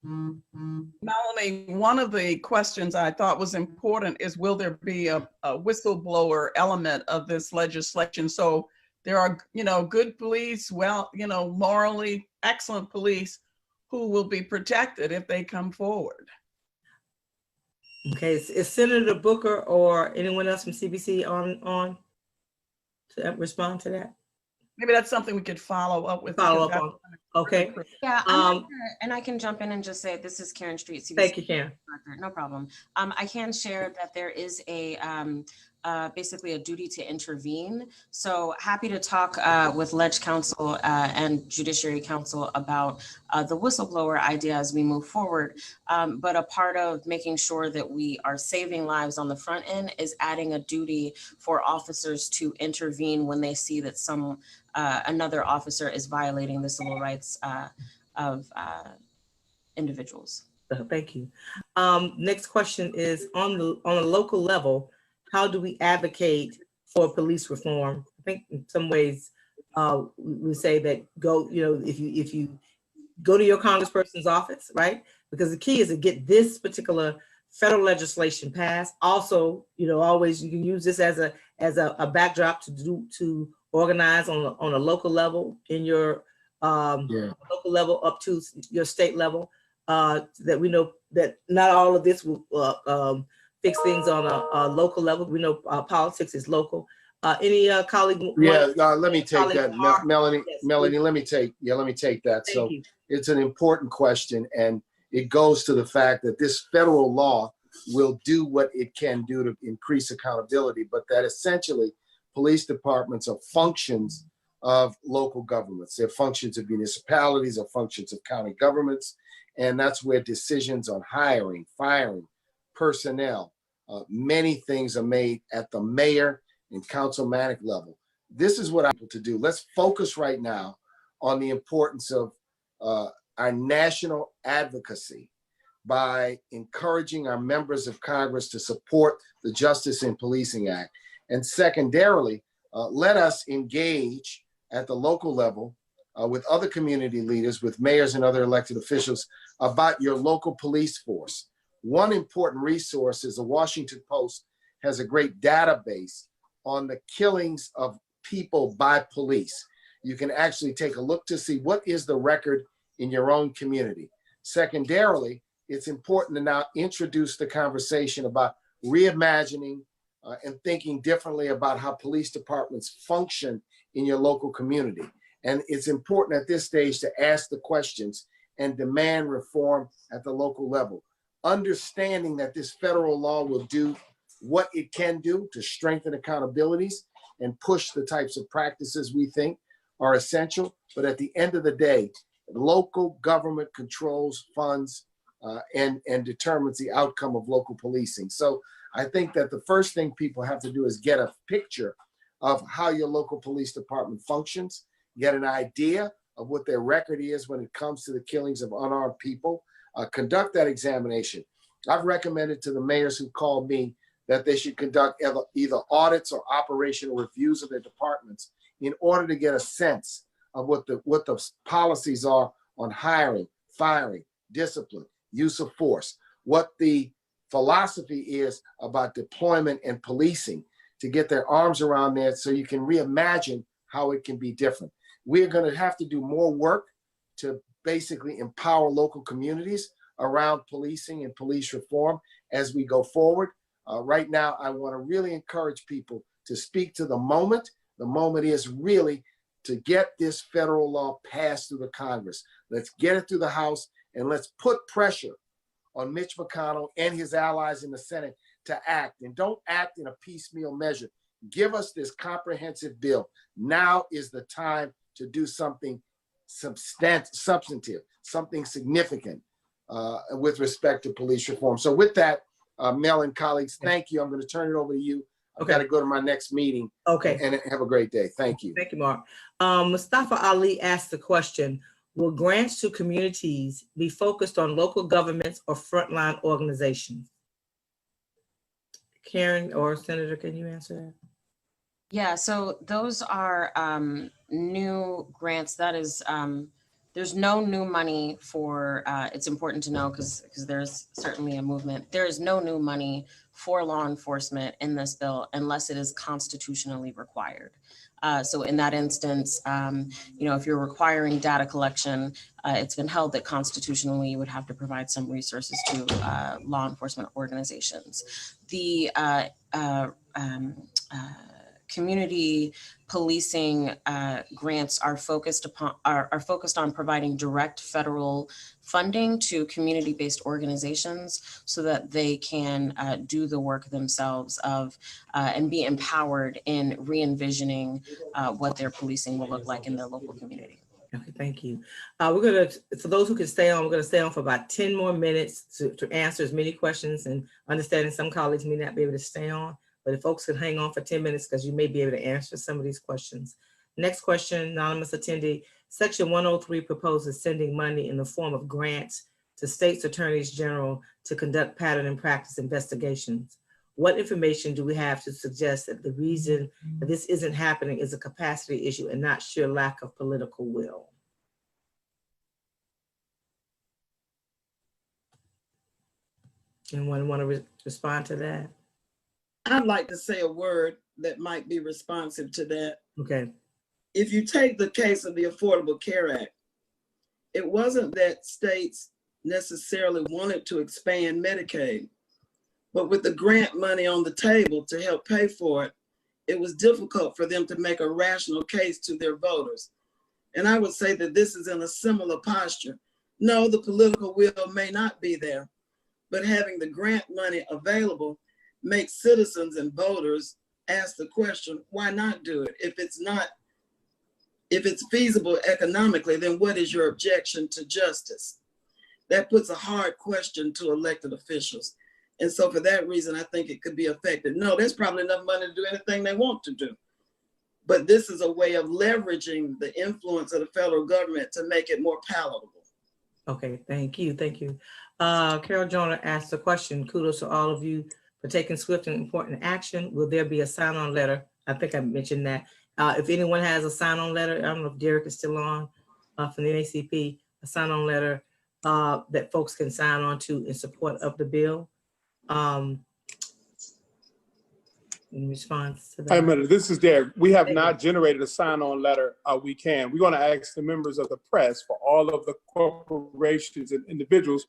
Melanie, one of the questions I thought was important is, will there be a whistleblower element of this legislation? So there are, good police, morally excellent police who will be protected if they come forward. Okay, is Senator Booker or anyone else from CBC on to respond to that? Maybe that's something we could follow up with. Okay. Yeah, and I can jump in and just say, this is Karen Street, CBC. Thank you, Karen. No problem. I can share that there is a basically a duty to intervene. So happy to talk with Ledge Council and Judiciary Council about the whistleblower idea as we move forward. But a part of making sure that we are saving lives on the front end is adding a duty for officers to intervene when they see that another officer is violating the civil rights of individuals. Thank you. Next question is, on a local level, how do we advocate for police reform? I think in some ways we say that if you go to your congressperson's office, right? Because the key is to get this particular federal legislation passed. Also, always you can use this as a backdrop to organize on a local level in your local level up to your state level. That we know that not all of this will fix things on a local level. We know politics is local. Any colleague? Let me take that, Melanie. Yes, Melanie, let me take that. Thank you. It's an important question, and it goes to the fact that this federal law will do what it can do to increase accountability, but that essentially police departments are functions of local governments. They're functions of municipalities, or functions of county governments, and that's where decisions on hiring, firing, personnel, many things are made at the mayor and councilmanic level. This is what I'm able to do. Let's focus right now on the importance of our national advocacy by encouraging our members of Congress to support the Justice in Policing Act. And secondarily, let us engage at the local level with other community leaders, with mayors and other elected officials about your local police force. One important resource is the Washington Post has a great database on the killings of people by police. You can actually take a look to see what is the record in your own community. Secondarily, it's important to now introduce the conversation about reimagining and thinking differently about how police departments function in your local community. And it's important at this stage to ask the questions and demand reform at the local level, understanding that this federal law will do what it can do to strengthen accountabilities and push the types of practices we think are essential. But at the end of the day, local government controls, funds, and determines the outcome of local policing. So I think that the first thing people have to do is get a picture of how your local police department functions, get an idea of what their record is when it comes to the killings of unarmed people, conduct that examination. I've recommended to the mayors who called me that they should conduct either audits or operational reviews of their departments in order to get a sense of what the policies are on hiring, firing, discipline, use of force, what the philosophy is about deployment and policing, to get their arms around that so you can reimagine how it can be different. We're going to have to do more work to basically empower local communities around policing and police reform as we go forward. Right now, I want to really encourage people to speak to the moment. The moment is really to get this federal law passed through the Congress. Let's get it through the House, and let's put pressure on Mitch McConnell and his allies in the Senate to act. And don't act in a piecemeal measure. Give us this comprehensive bill. Now is the time to do something substantive, something significant with respect to police reform. So with that, Mel and colleagues, thank you. I'm going to turn it over to you. I've got to go to my next meeting. Okay. And have a great day. Thank you. Thank you, Mark. Mustafa Ali asked the question, will grants to communities be focused on local governments or frontline organizations? Karen or Senator, can you answer that? Yeah, so those are new grants. That is, there's no new money for, it's important to know because there's certainly a movement. There is no new money for law enforcement in this bill unless it is constitutionally required. So in that instance, if you're requiring data collection, it's been held that constitutionally you would have to provide some resources to law enforcement organizations. The community policing grants are focused on providing direct federal funding to community-based organizations so that they can do the work themselves and be empowered in re-envisioning what their policing will look like in their local community. Okay, thank you. We're gonna, for those who can stay on, we're gonna stay on for about 10 more minutes to answer as many questions, and understanding some colleagues may not be able to stay on. But if folks could hang on for 10 minutes, because you may be able to answer some of these questions. Next question, anonymous attendee. Section 103 proposes sending money in the form of grants to states' attorneys general to conduct pattern and practice investigations. What information do we have to suggest that the reason that this isn't happening is a capacity issue and not sheer lack of political will? Anyone want to respond to that? I'd like to say a word that might be responsive to that. Okay. If you take the case of the Affordable Care Act, it wasn't that states necessarily wanted to expand Medicaid, but with the grant money on the table to help pay for it, it was difficult for them to make a rational case to their voters. And I would say that this is in a similar posture. No, the political will may not be there, but having the grant money available makes citizens and voters ask the question, why not do it? If it's feasible economically, then what is your objection to justice? That puts a hard question to elected officials. And so for that reason, I think it could be effective. No, there's probably enough money to do anything they want to do. But this is a way of leveraging the influence of the federal government to make it more palatable. Okay, thank you, thank you. Carol Jonah asked a question. Kudos to all of you for taking swift and important action. Will there be a sign-on letter? I think I mentioned that. If anyone has a sign-on letter, I don't know if Derek is still on from the NACP, a sign-on letter that folks can sign on to in support of the bill. In response to that. Hi, Madam, this is Derek. We have not generated a sign-on letter. We can. We're going to ask the members of the press for all of the corporations and individuals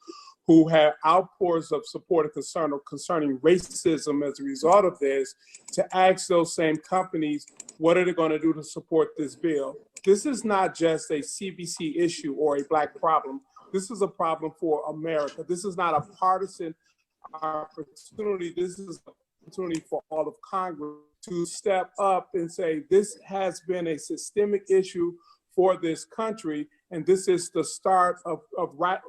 who have outpours of support and concern concerning racism as a result of this, to ask those same companies, what are they going to do to support this bill? This is not just a CBC issue or a Black problem. This is a problem for America. This is not a partisan opportunity. This is an opportunity for all of Congress to step up and say, this has been a systemic issue for this country, and this is the start of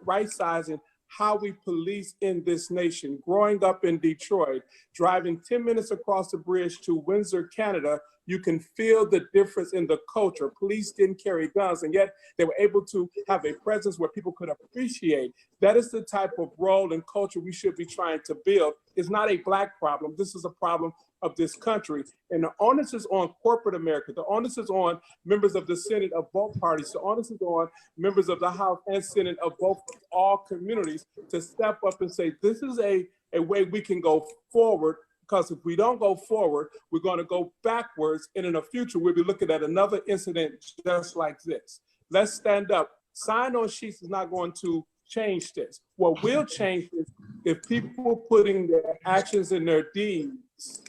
right-sizing how we police in this nation. Growing up in Detroit, driving 10 minutes across the bridge to Windsor, Canada, you can feel the difference in the culture. Police didn't carry guns, and yet they were able to have a presence where people could appreciate. That is the type of role and culture we should be trying to build. It's not a Black problem. This is a problem of this country. And the onus is on corporate America. The onus is on members of the Senate of both parties. The onus is on members of the House and Senate of both, all communities, to step up and say, this is a way we can go forward. Because if we don't go forward, we're going to go backwards. And in the future, we'll be looking at another incident just like this. Let's stand up. Sign on sheets is not going to change this. What will change is if people putting their actions and their deeds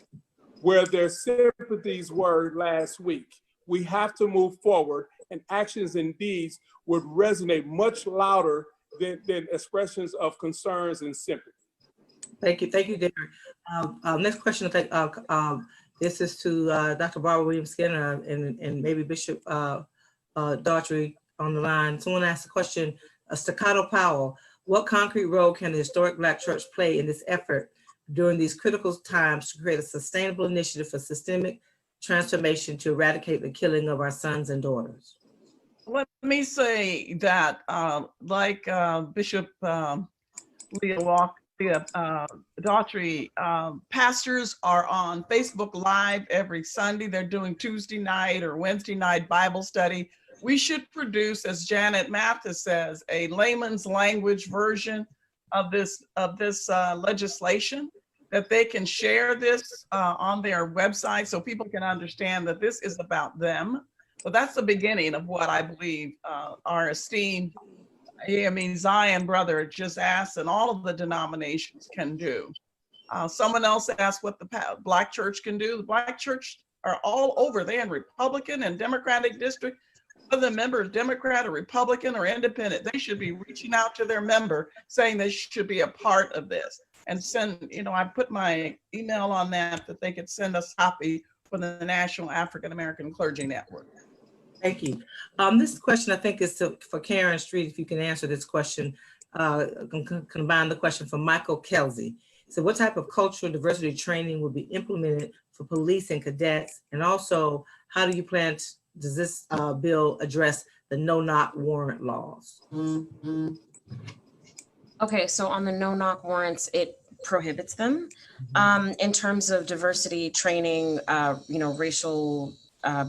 where their sympathies were last week. We have to move forward, and actions and deeds would resonate much louder than expressions of concerns and sympathy. Thank you, Derek. Next question, this is to Dr. Barbara Williams-Skinner and maybe Bishop Daughtry on the line. Someone asked a question, Staccato Powell, what concrete role can the Historic Black Church play in this effort during these critical times to create a sustainable initiative for systemic transformation to eradicate the killing of our sons and daughters? Let me say that, like Bishop Leah Daughtry, pastors are on Facebook Live every Sunday. They're doing Tuesday night or Wednesday night Bible study. We should produce, as Janet Mathis says, a layman's language version of this legislation, that they can share this on their website so people can understand that this is about them. So that's the beginning of what I believe our esteemed Zion brother just asked, and all of the denominations can do. Someone else asked what the Black church can do. The Black church are all over. They're in Republican and Democratic district. Whether the member is Democrat or Republican or independent, they should be reaching out to their member saying they should be a part of this. And send, I put my email on that they could send us a copy for the National African American Clergy Network. Thank you. This question, I think, is for Karen Street, if you can answer this question. Combine the question from Michael Kelsey. So what type of cultural diversity training will be implemented for police and cadets? And also, how do you plan does this bill address the no-knock warrant laws? Mm-hmm. Okay, so on the no-knock warrants, it prohibits them. In terms of diversity training, racial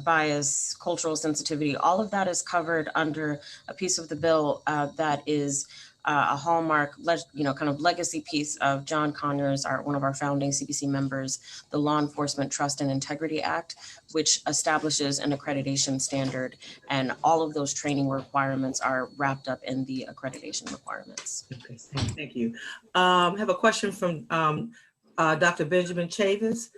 bias, cultural sensitivity, all of that is covered under a piece of the bill that is a hallmark, kind of legacy piece of John Conyers, one of our founding CBC members, the Law Enforcement Trust and Integrity Act, which establishes an accreditation standard, and all of those training requirements are wrapped up in the accreditation requirements. Okay, thank you. I have a question from Dr. Benjamin Chavis,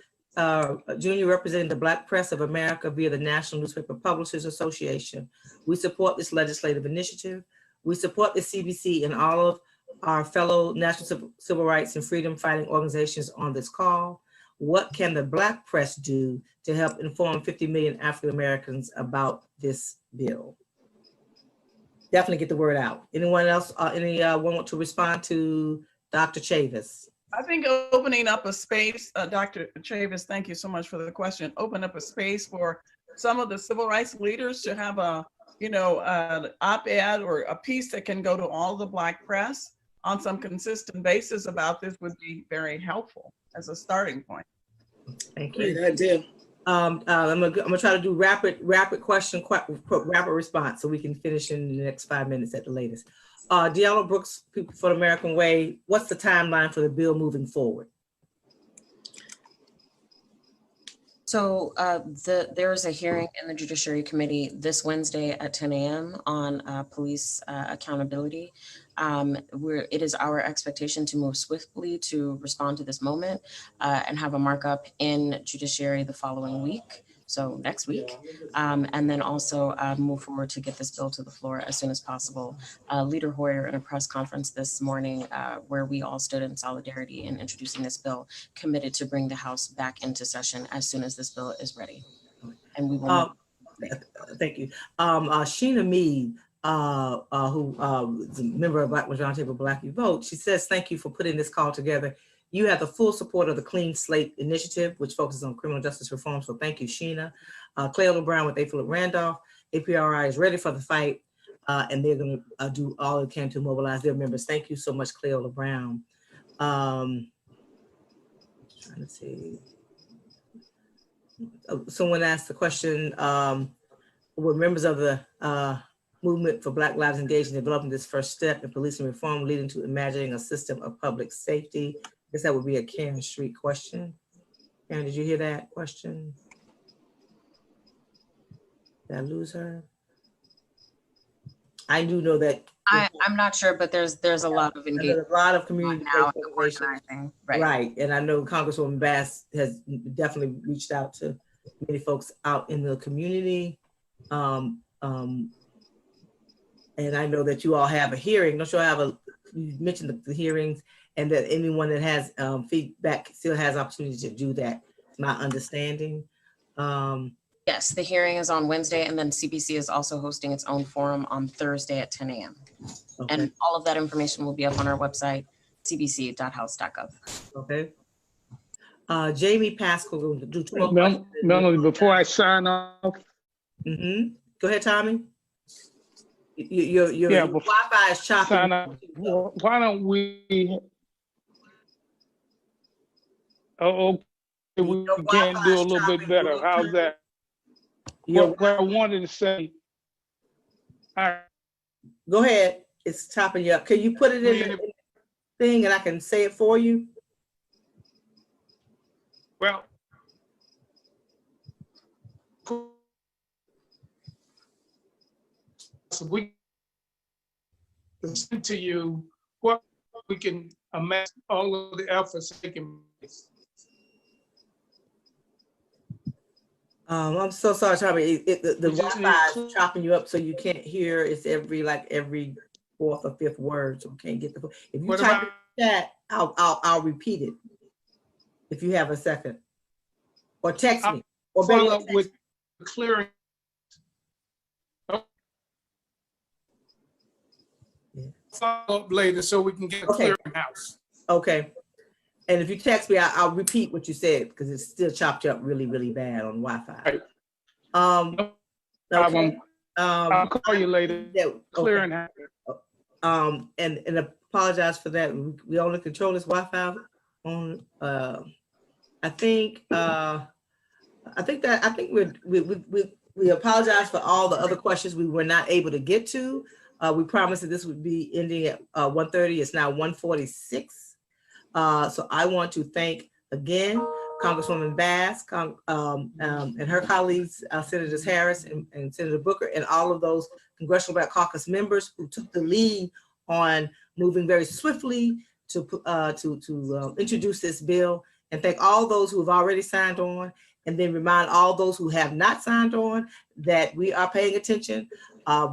Junior, representing the Black Press of America via the National Newspaper Publishers Association. We support this legislative initiative. We support the CBC and all of our fellow national civil rights and freedom fighting organizations on this call. What can the Black press do to help inform 50 million African Americans about this bill? Definitely get the word out. Anyone else, anyone want to respond to Dr. Chavis? I think opening up a space, Dr. Chavis, thank you so much for the question. Open up a space for some of the civil rights leaders to have an op-ed or a piece that can go to all the Black press on some consistent basis about this would be very helpful as a starting point. Thank you. Great idea. I'm gonna try to do rapid question, rapid response, so we can finish in the next 5 minutes at the latest. Deanna Brooks, People for the American Way, what's the timeline for the bill moving forward? So there is a hearing in the Judiciary Committee this Wednesday at 10 a.m. on police accountability. It is our expectation to move swiftly to respond to this moment and have a markup in Judiciary the following week, so next week, and then also move forward to get this bill to the floor as soon as possible. Leader Hoyer in a press conference this morning where we all stood in solidarity in introducing this bill, committed to bring the House back into session as soon as this bill is ready. And we will. Thank you. Sheena Mead, who is a member of Black Roundtable Black You Vote. She says, thank you for putting this call together. You have the full support of the Clean Slate Initiative, which focuses on criminal justice reform. So thank you, Sheena. Cleola Brown with A. Philip Randolph. APRI is ready for the fight, and they're going to do all they can to mobilize their members. Thank you so much, Cleola Brown. Trying to see. Someone asked the question, were members of the movement for Black Lives Engaged in developing this first step in policing reform leading to imagining a system of public safety? I guess that would be a Karen Street question. Karen, did you hear that question? Did I lose her? I do know that. I'm not sure, but there's a lot of engagement. A lot of community now organizing. Right. And I know Congresswoman Bass has definitely reached out to many folks out in the community. And I know that you all have a hearing. Don't you all have you mentioned the hearings, and that anyone that has feedback still has opportunity to do that. It's my understanding. Yes, the hearing is on Wednesday, and then CBC is also hosting its own forum on Thursday at 10 a.m. Okay. And all of that information will be up on our website, cbc.house.gov. Okay. Jamie Pascal will do 2 more questions. Melanie, before I sign off. Mm-hmm. Go ahead, Tommy. Your Wi-Fi is chopping. Why don't we? We can do a little bit better. How's that? What I wanted to say. Go ahead. It's chopping you up. Can you put it in the thing and I can say it for you? Well, we listen to you what we can amass all of the efforts taking place. I'm so sorry, Tommy. The Wi-Fi is chopping you up, so you can't hear. It's every 4th or 5th word, so you can't get the. If you type in chat, I'll repeat it. If you have a second, or text me, or follow up with clearing. Follow up later so we can get a clearinghouse. Okay. And if you text me, I'll repeat what you said because it's still chopped up really, really bad on Wi-Fi. Right. Okay. I'll call you later. Clearinghouse. And apologize for that. We only control this Wi-Fi on. I think we apologize for all the other questions we were not able to get to. We promised that this would be ending at 1:30. It's now 1:46. So I want to thank again Congresswoman Bass and her colleagues, Senators Harris and Senator Booker, and all of those Congressional Black Caucus members who took the lead on moving very swiftly to introduce this bill. And thank all those who have already signed on, and then remind all those who have not signed on that we are paying attention.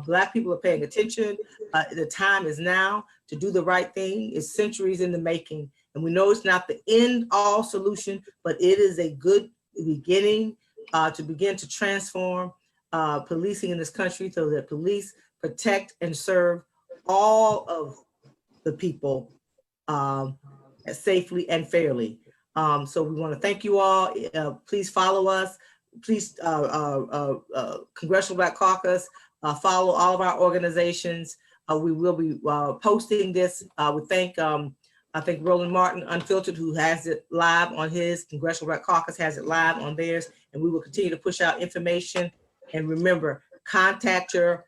Black people are paying attention. The time is now to do the right thing. It's centuries in the making. And we know it's not the end all solution, but it is a good beginning to begin to transform policing in this country so that police protect and serve all of the people safely and fairly. So we want to thank you all. Please follow us. Please, Congressional Black Caucus, follow all of our organizations. We will be posting this. We thank, I think Roland Martin Unfiltered, who has it live on his, Congressional Black Caucus has it live on theirs, and we will continue to push out information. And remember, contact your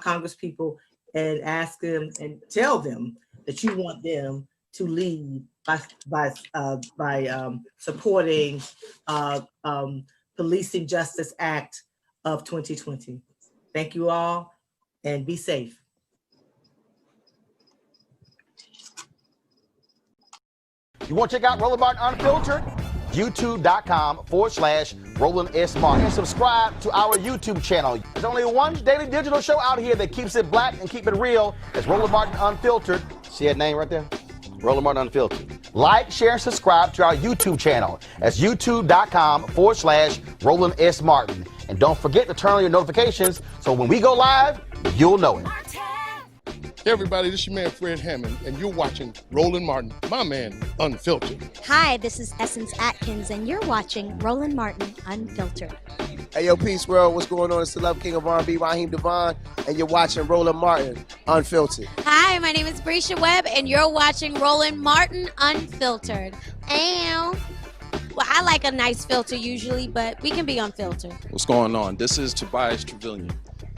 Congress people and ask them and tell them that you want them to lead by supporting Policing Justice Act of 2020. Thank you all and be safe. You want to check out Roland Martin Unfiltered? YouTube.com/Roland S. Martin. And subscribe to our YouTube channel. There's only one daily digital show out here that keeps it black and keep it real. It's Roland Martin Unfiltered. See that name right there? Roland Martin Unfiltered. Like, share, and subscribe to our YouTube channel. That's YouTube.com/Roland S. Martin. And don't forget to turn on your notifications so when we go live, you'll know it. Hey everybody, this is your man Fred Hammond, and you're watching Roland Martin, my man, Unfiltered. Hi, this is Essence Atkins, and you're watching Roland Martin Unfiltered. Hey, yo, Peace World, what's going on? It's the Love King of R&B, Raheem Devon, and you're watching Roland Martin Unfiltered. Hi, my name is Brescia Webb, and you're watching Roland Martin Unfiltered. Ow. Well, I like a nice filter usually, but we can be unfiltered. What's going on? This is Tobias Trevelyan.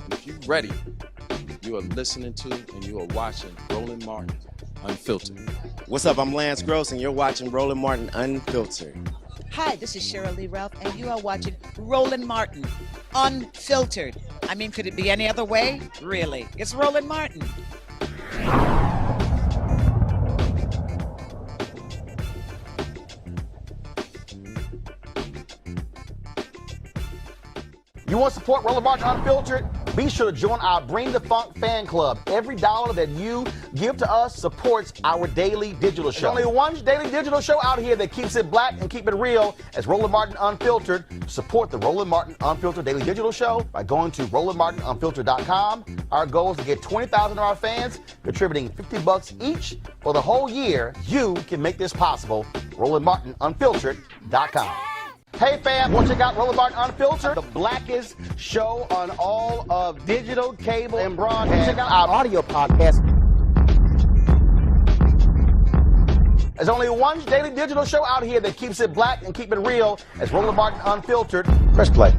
And if you're ready, you are listening to and you are watching Roland Martin Unfiltered. What's up? I'm Lance Gross, and you're watching Roland Martin Unfiltered. Hi, this is Cheryl Lee Ralph, and you are watching Roland Martin Unfiltered. I mean, could it be any other way? Really? It's Roland Martin. You want to support Roland Martin Unfiltered? Be sure to join our Bring the Funk fan club. Every dollar that you give to us supports our daily digital show. There's only one daily digital show out here that keeps it black and keep it real as Roland Martin Unfiltered. Support the Roland Martin Unfiltered daily digital show by going to RolandMartinUnfiltered.com. Our goal is to get 20,000 of our fans contributing $50 each for the whole year. You can make this possible. RolandMartinUnfiltered.com. Hey fam, want to check out Roland Martin Unfiltered, the blackest show on all of digital, cable, and broadcast. Check out our audio podcast. There's only one daily digital show out here that keeps it black and keep it real as Roland Martin Unfiltered. Press play.